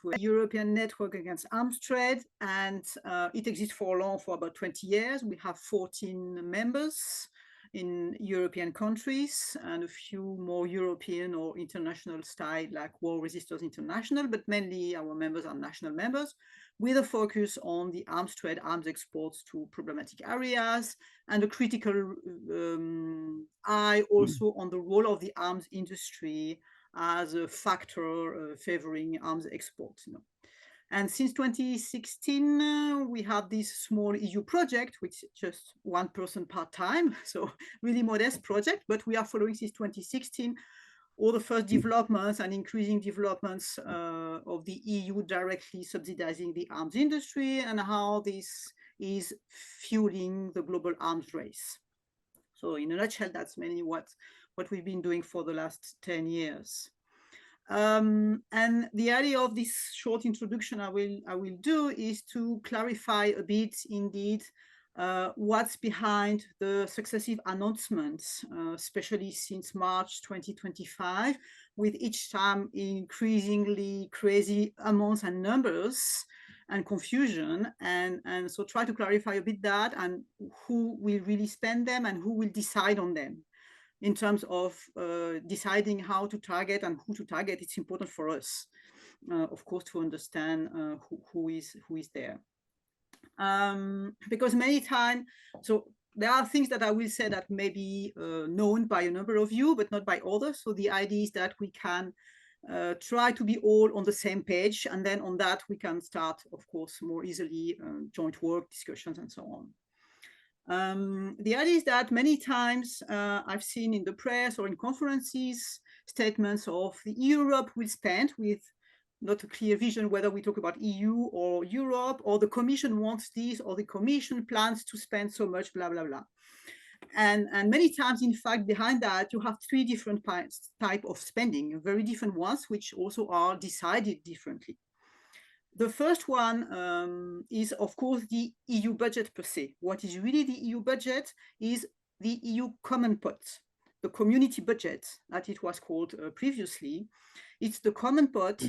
to a European network against arms trade, and it exists for about 20 years. We have 14 members in European countries and a few more European or international style like War Resisters International, but mainly our members are national members, with a focus on the arms trade, arms exports to problematic areas, and a critical eye also on the role of the arms industry as a factor favoring arms exports. And since 2016, we have this small EU project, which is just one person part-time, so really modest project, but we are following since 2016 all the first developments and increasing developments of the EU directly subsidizing the arms industry and how this is fueling the global arms race. So in a nutshell, that's mainly what we've been doing for the last 10 years. And the idea of this short introduction I will do is to clarify a bit indeed what's behind the successive announcements, especially since March 2025, with each time increasingly crazy amounts and numbers and confusion, and so try to clarify a bit that and who will really spend them and who will decide on them. In terms of deciding how to target and who to target, it's important for us, of course, to understand who is there. Because many times, so there are things that I will say that may be known by a number of you, but not by others. So the idea is that we can try to be all on the same page, and then on that we can start, of course, more easily joint work, discussions, and so on. The idea is that many times I've seen in the press or in conferences statements of the Europe will spend with not a clear vision whether we talk about EU or Europe, or the Commission wants this, or the Commission plans to spend so much, blah, blah, blah. And many times, in fact, behind that, you have three different types of spending, very different ones, which also are decided differently. The first one is, of course, the EU budget per se. What is really the EU budget is the EU common pot, the community budget, as it was called previously. It's the common pot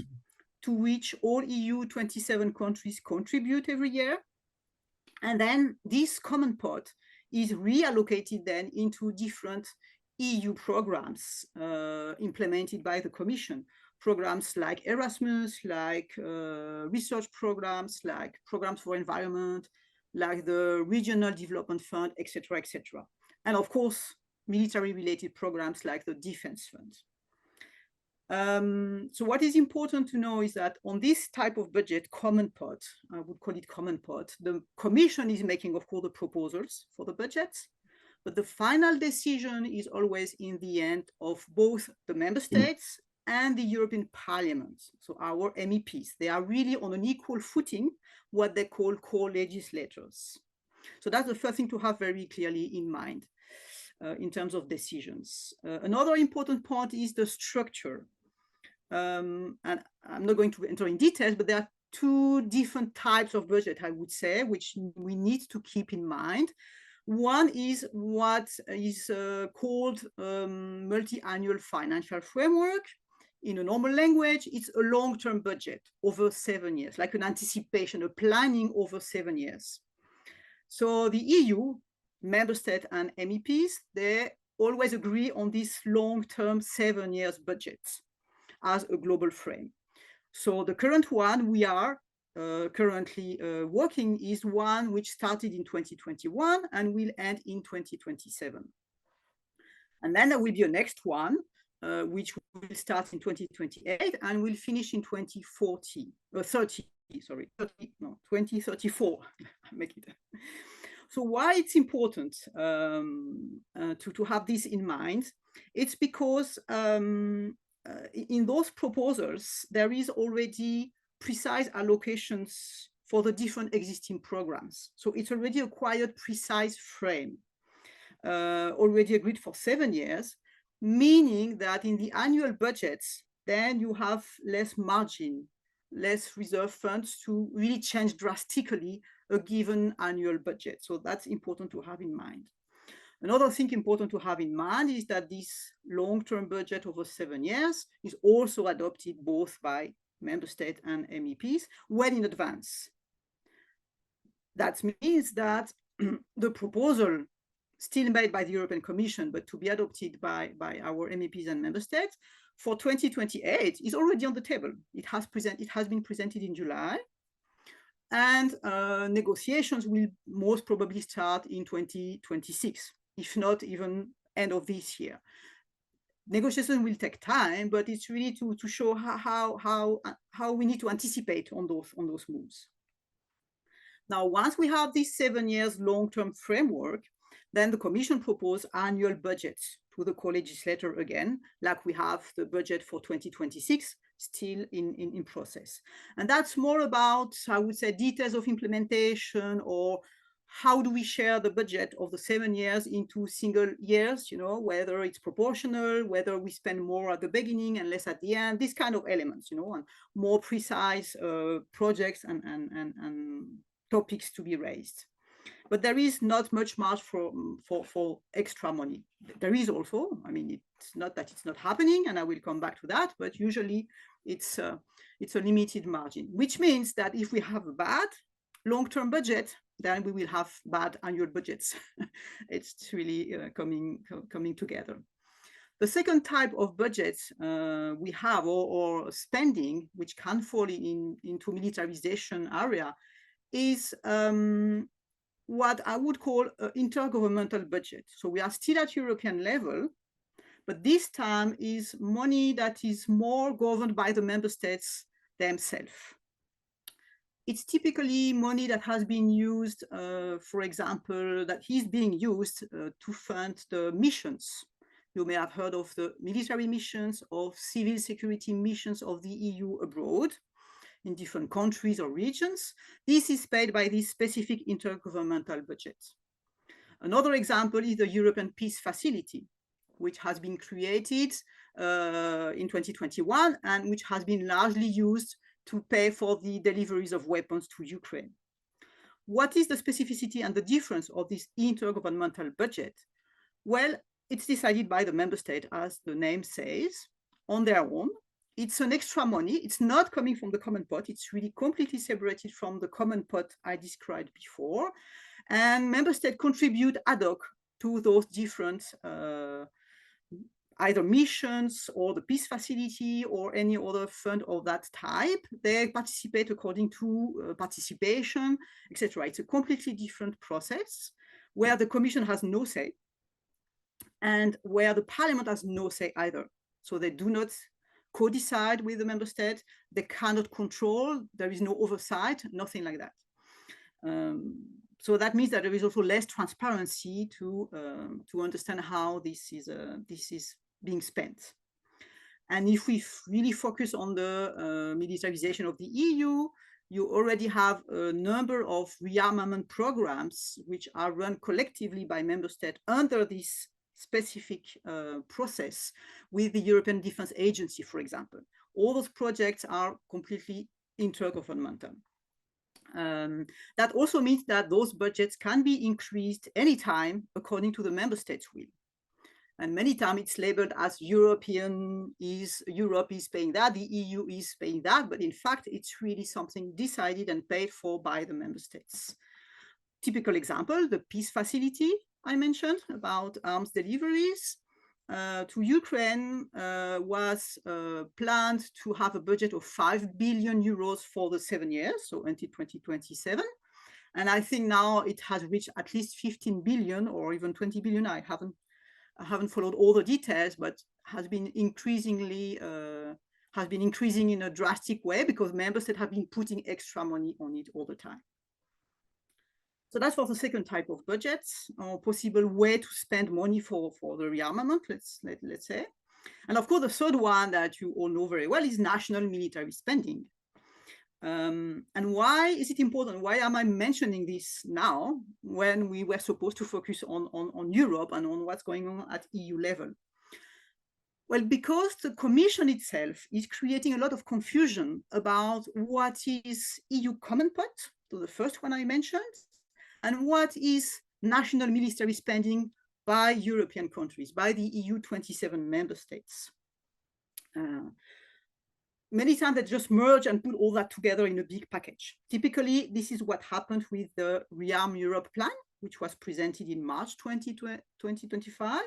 to which all EU 27 countries contribute every year. And then this common pot is reallocated then into different EU programs implemented by the Commission. Programs like Erasmus, like research programs, like programs for environment, like the Regional Development Fund, etc., etc. And of course, military-related programs like the Defense Fund. So what is important to know is that on this type of budget, common pot, I would call it common pot, the Commission is making, of course, the proposals for the budget, but the final decision is always in the end of both the member states and the European Parliament, so our MEPs. They are really on an equal footing, what they call co-legislators. So that's the first thing to have very clearly in mind in terms of decisions. Another important point is the structure. And I'm not going to enter in details, but there are two different types of budget, I would say, which we need to keep in mind. One is what is called multi-annual financial framework. In a normal language, it's a long-term budget over 7 years, like an anticipation, a planning over 7 years. So the EU, member state and MEPs, they always agree on this long-term 7 years budget as a global frame. So the current one we are currently working is one which started in 2021 and will end in 2027. And then there will be a next one, which will start in 2028 and will finish in 2034. Make it. So why it's important to have this in mind? It's because in those proposals, there is already precise allocations for the different existing programs. So it's already a quite precise frame, already agreed for 7 years, meaning that in the annual budgets, then you have less margin, less reserve funds to really change drastically a given annual budget. So that's important to have in mind. Another thing important to have in mind is that this long-term budget over 7 years is also adopted both by member states and MEPs well in advance. That means that the proposal still made by the European Commission, but to be adopted by our MEPs and member states for 2028 is already on the table. It has been presented in July, and negotiations will most probably start in 2026, if not even end of this year. Negotiation will take time, but it's really to show how we need to anticipate on those moves. Now, once we have this 7 years long-term framework, then the Commission proposed annual budgets to the co-legislator again, like we have the budget for 2026 still in process. And that's more about, I would say, details of implementation, or how do we share the budget of the 7 years into single years, you know, whether it's proportional, whether we spend more at the beginning and less at the end, these kind of elements, you know, and more precise projects and topics to be raised. But there is not much margin for extra money. There is also, I mean, it's not that it's not happening, and I will come back to that, but usually it's a limited margin, which means that if we have a bad long-term budget, then we will have bad annual budgets. It's really coming together. The second type of budget we have, or spending, which can fall into militarization area, is what I would call an intergovernmental budget. So we are still at European level, but this time is money that is more governed by the member states themselves. It's typically money that has been used, for example, that is being used to fund the missions. You may have heard of the military missions, of civil security missions of the EU abroad, in different countries or regions. This is paid by this specific intergovernmental budget. Another example is the European Peace Facility, which has been created in 2021 and which has been largely used to pay for the deliveries of weapons to Ukraine. What is the specificity and the difference of this intergovernmental budget? Well, it's decided by the member state, as the name says, on their own. It's an extra money. It's not coming from the common pot. It's really completely separated from the common pot I described before. And member states contribute ad hoc to those different either missions or the peace facility or any other fund of that type. They participate according to participation, etc. It's a completely different process where the Commission has no say and where the Parliament has no say either. So they do not co-decide with the member state. They cannot control. There is no oversight, nothing like that. So that means that there is also less transparency to understand how this is being spent. And if we really focus on the militarization of the EU, you already have a number of rearmament programs which are run collectively by member states under this specific process with the European Defence Agency, for example. All those projects are completely intergovernmental. That also means that those budgets can be increased anytime according to the member states' will. And many times it's labeled as Europe is paying that, the EU is paying that, but in fact, it's really something decided and paid for by the member states. Typical example, the peace facility I mentioned about arms deliveries to Ukraine was planned to have a budget of 5 billion euros for the 7 years, so until 2027. And I think now it has reached at least 15 billion or even 20 billion. I haven't followed all the details, but has been increasing in a drastic way because member states have been putting extra money on it all the time. So that's for the second type of budgets, or possible way to spend money for the rearmament, let's say. And of course, the third one that you all know very well is national military spending. And why is it important? Why am I mentioning this now when we were supposed to focus on Europe and on what's going on at EU level? Well, because the Commission itself is creating a lot of confusion about what is EU common pot, so the first one I mentioned, and what is national military spending by European countries, by the EU 27 member states. many times they just merge and put all that together in a big package. Typically, this is what happened with the ReArm Europe plan, which was presented in March 2025,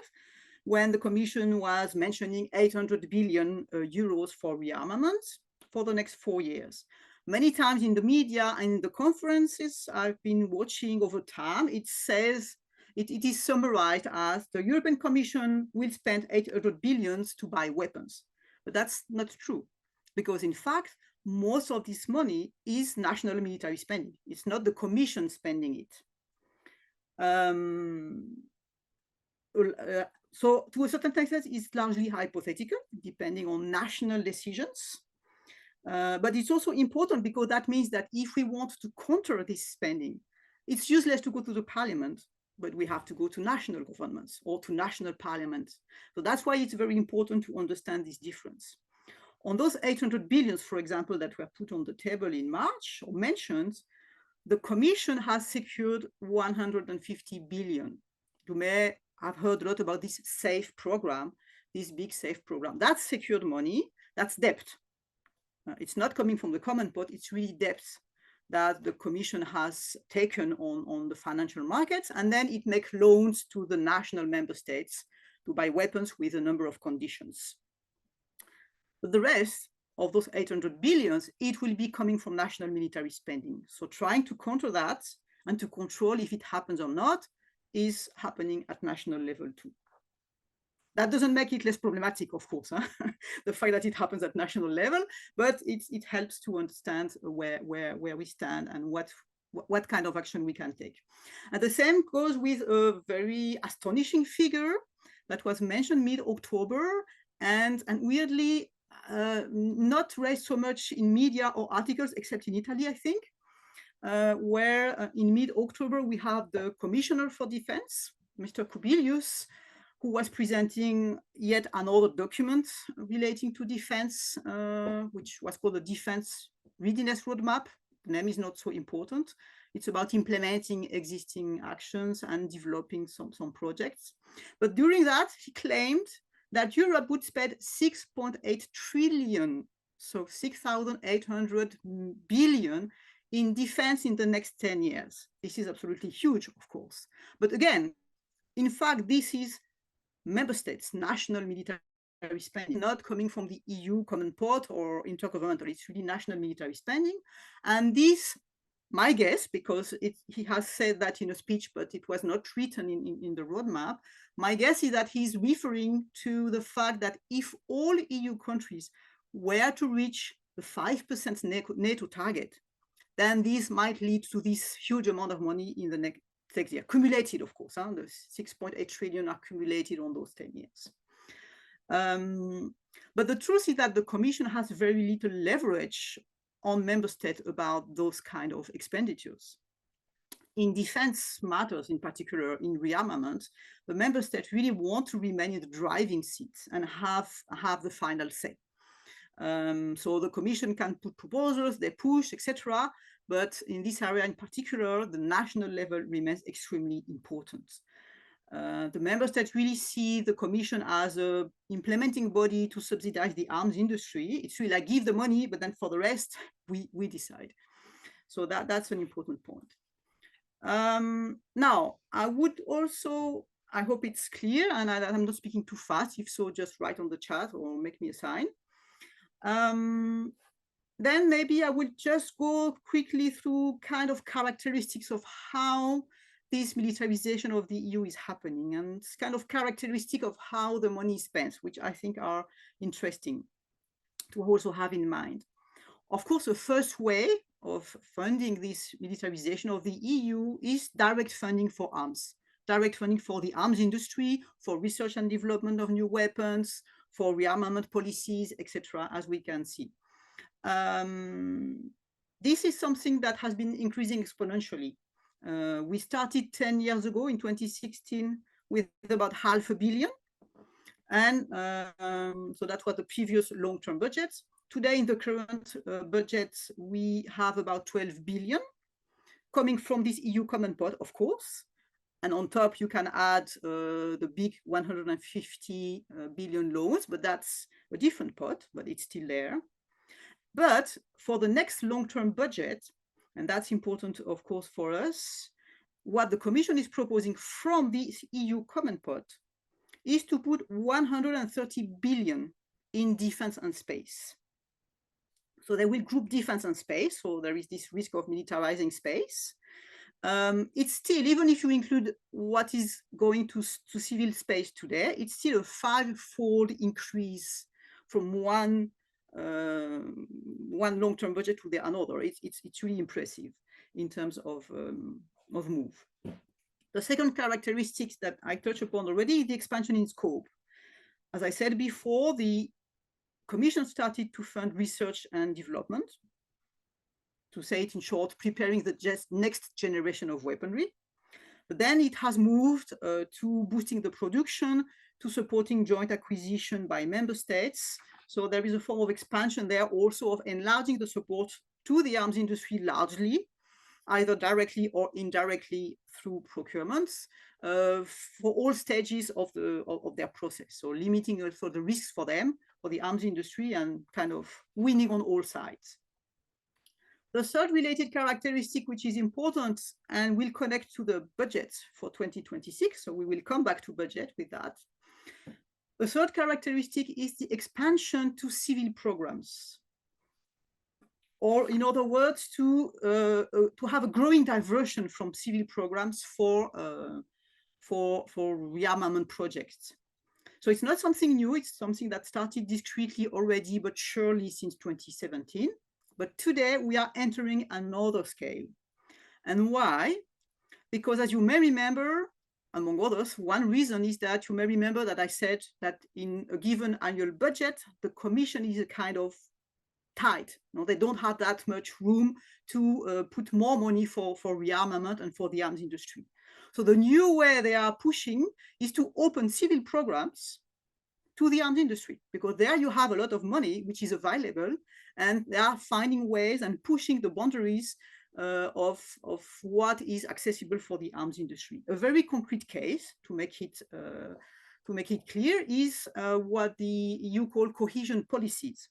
when the Commission was mentioning 800 billion euros for rearmament for the next 4 years. Many times in the media and in the conferences I've been watching over time, it says, it is summarized as the European Commission will spend 800 billions to buy weapons. But that's not true, because in fact, most of this money is national military spending. It's not the Commission spending it. So to a certain extent, it's largely hypothetical, depending on national decisions. But it's also important because that means that if we want to counter this spending, it's useless to go to the parliament, but we have to go to national governments or to national parliaments. So that's why it's very important to understand this difference. On those 800 billions, for example, that were put on the table in March or mentioned, the Commission has secured 150 billion. You may have heard a lot about this SAFE program, this big SAFE program. That's secured money, that's debt. It's not coming from the common pot, it's really debt that the Commission has taken on the financial markets, and then it makes loans to the national member states to buy weapons with a number of conditions. But the rest of those 800 billions, it will be coming from national military spending. So trying to counter that and to control if it happens or not is happening at national level too. That doesn't make it less problematic, of course, the fact that it happens at national level, but it helps to understand where we stand and what kind of action we can take. And the same goes with a very astonishing figure that was mentioned mid-October and weirdly not raised so much in media or articles, except in Italy, I think, where in mid-October we have the Commissioner for Defense, Mr. Kubilius, who was presenting yet another document relating to defense, which was called the Defense Readiness Roadmap. The name is not so important. It's about implementing existing actions and developing some projects. But during that, he claimed that Europe would spend 6.8 trillion, so 6,800 billion in defense in the next 10 years. This is absolutely huge, of course. But again, in fact, this is member states' national military spending, not coming from the EU common pot or intergovernmental. It's really national military spending. And this, my guess, because he has said that in a speech, but it was not written in the roadmap, my guess is that he's referring to the fact that if all EU countries were to reach the 5% NATO target, then this might lead to this huge amount of money in the next year, accumulated, of course. The 6.8 trillion are accumulated on those 10 years. But the truth is that the Commission has very little leverage on member states about those kind of expenditures. In defense matters, in particular in rearmament, the member states really want to remain in the driving seat and have the final say. So the Commission can put proposals, they push, etc. But in this area in particular, the national level remains extremely important. The member states really see the Commission as an implementing body to subsidize the arms industry. It's really like give the money, but then for the rest, we decide. So that's an important point. Now, I would also, I hope it's clear, and I'm not speaking too fast. If so, just write on the chat or make me a sign. Then maybe I will just go quickly through kind of characteristics of how this militarization of the EU is happening, and kind of characteristic of how the money is spent, which I think are interesting to also have in mind. Of course, the first way of funding this militarization of the EU is direct funding for arms, direct funding for the arms industry, for research and development of new weapons, for rearmament policies, etc., as we can see. This is something that has been increasing exponentially. We started 10 years ago in 2016 with about $500 million. And so that was the previous long-term budget. Today in the current budget, we have about 12 billion coming from this EU common pot, of course. And on top, you can add the big 150 billion loans, but that's a different pot, but it's still there. But for the next long-term budget, and that's important, of course, for us, what the Commission is proposing from the EU common pot is to put 130 billion in defense and space. So they will group defense and space, so there is this risk of militarizing space. It's still, even if you include what is going to civil space today, it's still a 5-fold increase from one long-term budget to the another. It's really impressive in terms of move. The second characteristic that I touched upon already is the expansion in scope. As I said before, the Commission started to fund research and development, to say it in short, preparing the next generation of weaponry. But then it has moved to boosting the production, to supporting joint acquisition by member states. So there is a form of expansion there also of enlarging the support to the arms industry largely, either directly or indirectly through procurements for all stages of their process. So limiting also the risks for them, for the arms industry, and kind of winning on all sides. The third related characteristic, which is important and will connect to the budget for 2026, so we will come back to budget with that. The third characteristic is the expansion to civil programs, or in other words, to have a growing diversion from civil programs for rearmament projects. So it's not something new, it's something that started discreetly already, but surely since 2017. But today we are entering another scale. And why? Because as you may remember, among others, one reason is that you may remember that I said that in a given annual budget, the Commission is a kind of tight. No, they don't have that much room to put more money for rearmament and for the arms industry. So the new way they are pushing is to open civil programs to the arms industry, because there you have a lot of money which is available, and they are finding ways and pushing the boundaries of what is accessible for the arms industry. A very concrete case to make it clear is what the EU call cohesion policies.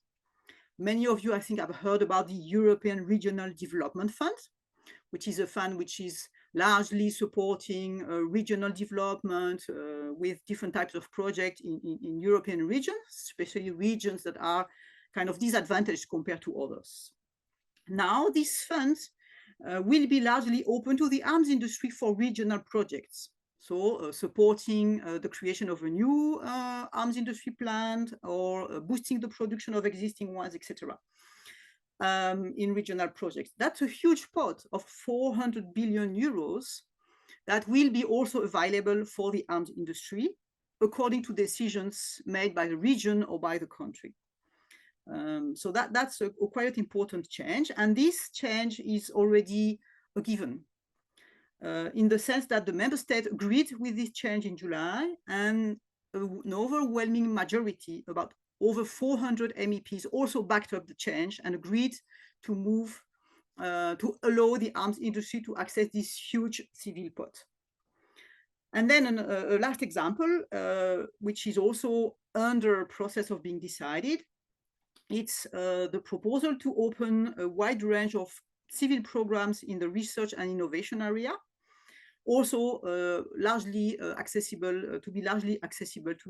Many of you, I think, have heard about the European Regional Development Fund, which is a fund which is largely supporting regional development with different types of projects in European regions, especially regions that are kind of disadvantaged compared to others. Now, these funds will be largely open to the arms industry for regional projects. So supporting the creation of a new arms industry plant, or boosting the production of existing ones, etc. In regional projects. That's a huge pot of 400 billion euros that will be also available for the arms industry, according to decisions made by the region or by the country. So that's a quite important change. And this change is already a given, in the sense that the member state agreed with this change in July, and an overwhelming majority, about over 400 MEPs, also backed up the change and agreed to move to allow the arms industry to access this huge civil pot. And then a last example, which is also under process of being decided, it's the proposal to open a wide range of civil programs in the research and innovation area, also largely accessible to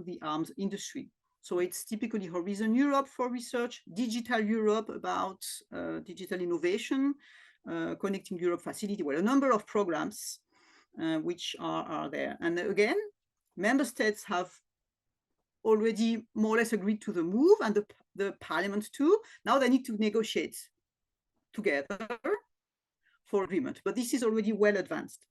the arms industry. So it's typically Horizon Europe for research, Digital Europe about digital innovation, Connecting Europe Facility, well, a number of programs which are there. And again, member states have already more or less agreed to the move, and the parliament too. Now they need to negotiate together for agreement, but this is already well advanced,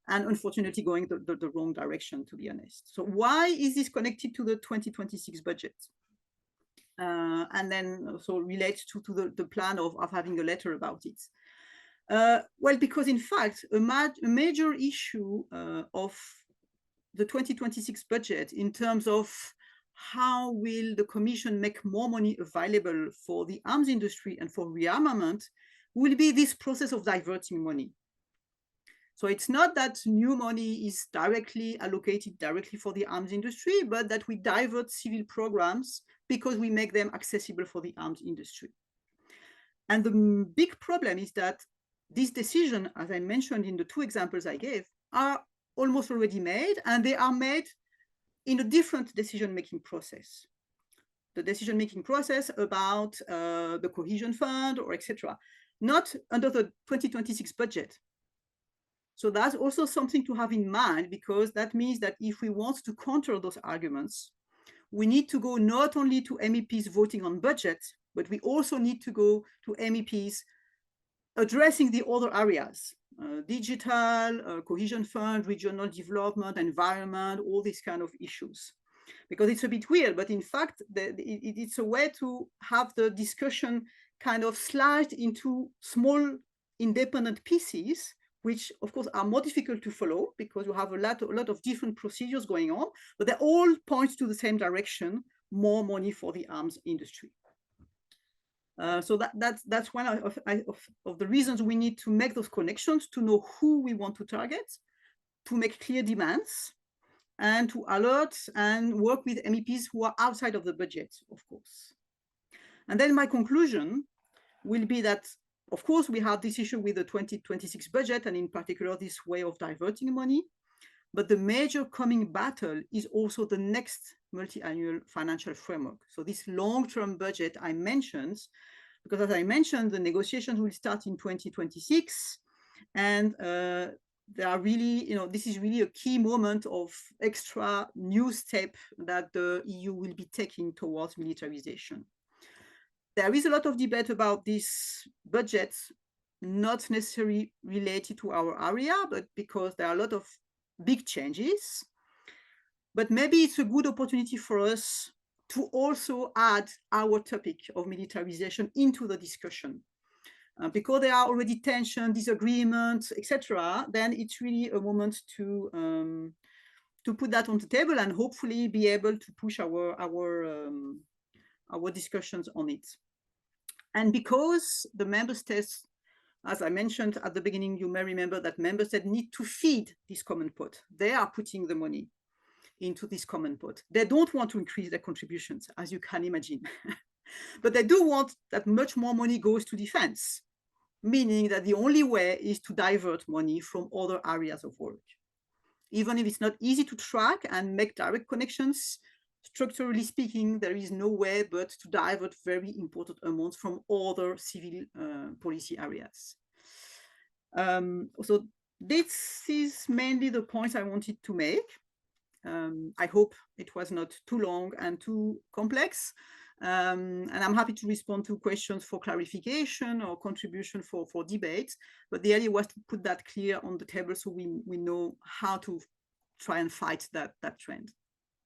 and unfortunately going the wrong direction, to be honest. So why is this connected to the 2026 budget? And then also relates to the plan of having a letter about it. Well, because in fact, a major issue of the 2026 budget in terms of how will the Commission make more money available for the arms industry and for rearmament will be this process of diverting money. So it's not that new money is directly allocated directly for the arms industry, but that we divert civil programs because we make them accessible for the arms industry. And the big problem is that these decisions, as I mentioned in the two examples I gave, are almost already made, and they are made in a different decision-making process. The decision-making process about the cohesion fund or etc., not under the 2026 budget. So that's also something to have in mind, because that means that if we want to counter those arguments, we need to go not only to MEPs voting on budget, but we also need to go to MEPs addressing the other areas, digital, cohesion fund, regional development, environment, all these kind of issues. Because it's a bit weird, but in fact, it's a way to have the discussion kind of sliced into small independent pieces, which of course are more difficult to follow because you have a lot of different procedures going on, but they all point to the same direction: more money for the arms industry. So that's one of the reasons we need to make those connections, to know who we want to target, to make clear demands, and to alert and work with MEPs who are outside of the budget, of course. And then my conclusion will be that, of course, we have this issue with the 2026 budget, and in particular, this way of diverting money. But the major coming battle is also the next multi-annual financial framework. So this long-term budget I mentioned, because as I mentioned, the negotiations will start in 2026. And there are really, this is really a key moment of extra new step that the EU will be taking towards militarization. There is a lot of debate about this budget, not necessarily related to our area, but because there are a lot of big changes. But maybe it's a good opportunity for us to also add our topic of militarization into the discussion. Because there are already tension, disagreements, etc., then it's really a moment to put that on the table and hopefully be able to push our discussions on it. And because the member states, as I mentioned at the beginning, you may remember that member states need to feed this common pot. They are putting the money into this common pot. They don't want to increase their contributions, as you can imagine. But they do want that much more money goes to defense, meaning that the only way is to divert money from other areas of work. Even if it's not easy to track and make direct connections, structurally speaking, there is no way but to divert very important amounts from other civil policy areas. So this is mainly the points I wanted to make. I hope it was not too long and too complex. And I'm happy to respond to questions for clarification or contribution for debate. But the idea was to put that clear on the table so we know how to try and fight that trend.